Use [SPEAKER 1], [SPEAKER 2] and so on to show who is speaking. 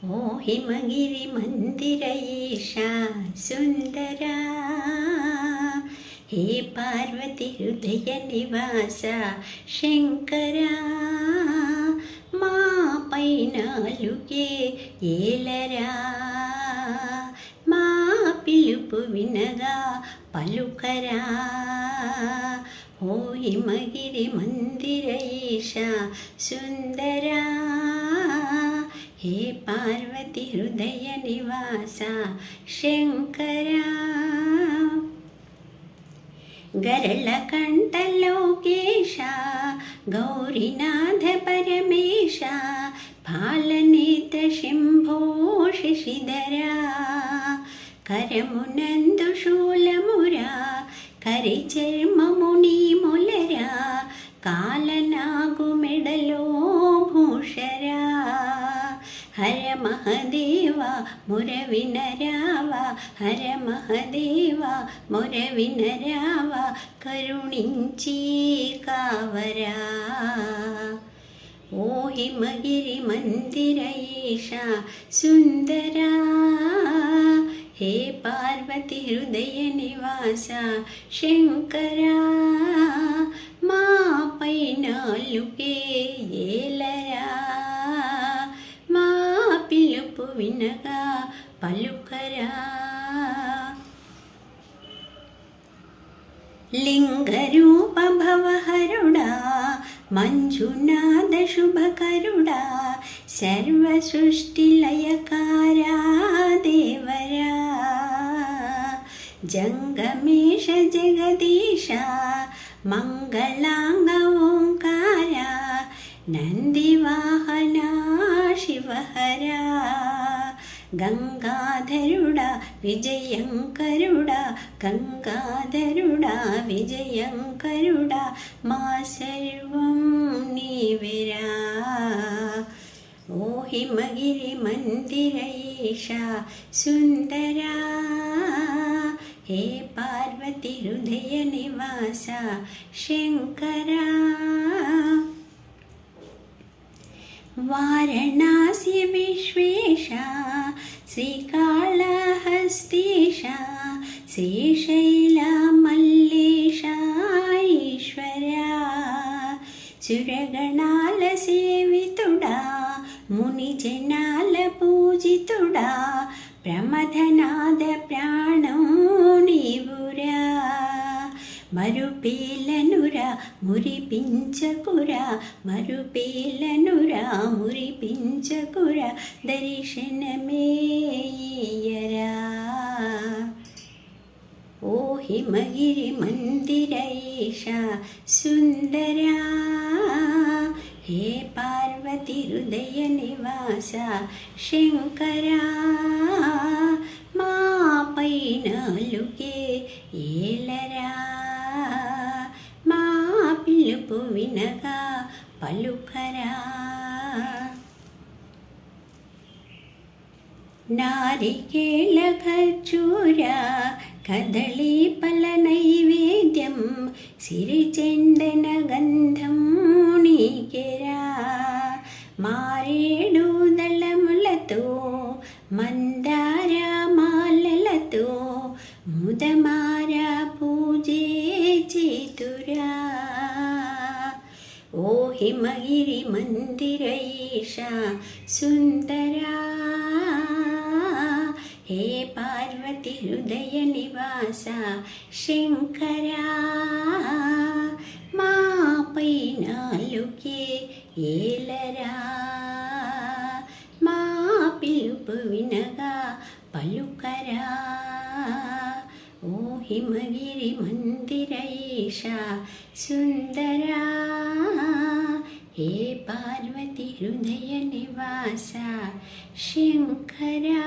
[SPEAKER 1] ओ हिमगिरि मंदिर ईशा सुंदरा, हे पार्वती हृदय निवासा शंकरा, मा पैनालुके ఏలరా, మా పిలుపు వినగా పలుకరా. ఓ హిమగిరి మందిర ఈశా సుందరా, హే పార్వతి హృదయ నివాస శంకరా. గరళకంఠ లోకేశ గౌరీనాథ పరమేశ, పాలనేత్ర శంభో శశిధరా, కరమునందు శూలమురా కరిచర్మముని మొలరా, కాలనాగు మెడలో భూషరా. హర మహదేవ ముర వినరావ, హర మహదేవ ముర వినరావ, కరుణించి కావరా. ఓ హిమగిరి మందిర ఈశా సుందరా, హే పార్వతి హృదయ నివాస శంకరా, మా పైనాలుకే ఏలరా, మా పిలుపు వినగా పలుకరా. లింగరూప భవహరుడా మంజునాథ శుభకరుడా, సర్వ సృష్టి లయకారా దేవరా, జంగమేశ జగదీశ మంగళాంగ ఓంకార, నందివాహన శివహరా, గంగాధరుడా విజయంకరుడా, గంగాధరుడా విజయంకరుడా, మా సర్వం నీవెరా. ఓ హిమగిరి మందిర ఈశా సుందరా, హే పార్వతి హృదయ నివాస శంకరా. వారణాసి విశ్వేశ శ్రీకాళహస్తీశ, శ్రీశైల మల్లేశ ఈశ్వరా, సురగణాల సేవితుడా ముని జనాల పూజితుడా, ప్రమథనాద ప్రాణం నీవురా. మరుపేలనురా మురిపించకురా, మరుపేలనురా మురిపించకురా, దర్శనమేయరా. ఓ హిమగిరి మందిర ఈశా సుందరా, హే పార్వతి హృదయ నివాస శంకరా, మా పైనాలుకే ఏలరా, మా పిలుపు వినగా పలుకరా. నారికేళ ఖర్జూర కదళీ ఫల నైవేద్యం, సిరిచెందన గంధం నీకెరా, మారేడు దళములతో మందార మాలలతో, ముదమార పూజే చేతురా. ఓ హిమగిరి మందిర ఈశా సుందరా, హే పార్వతి హృదయ నివాస శంకరా, మా పైనాలుకే ఏలరా, మా పిలుపు వినగా పలుకరా. ఓ హిమగిరి మందిర ఈశా సుందరా, హే పార్వతి హృదయ నివాస శంకరా.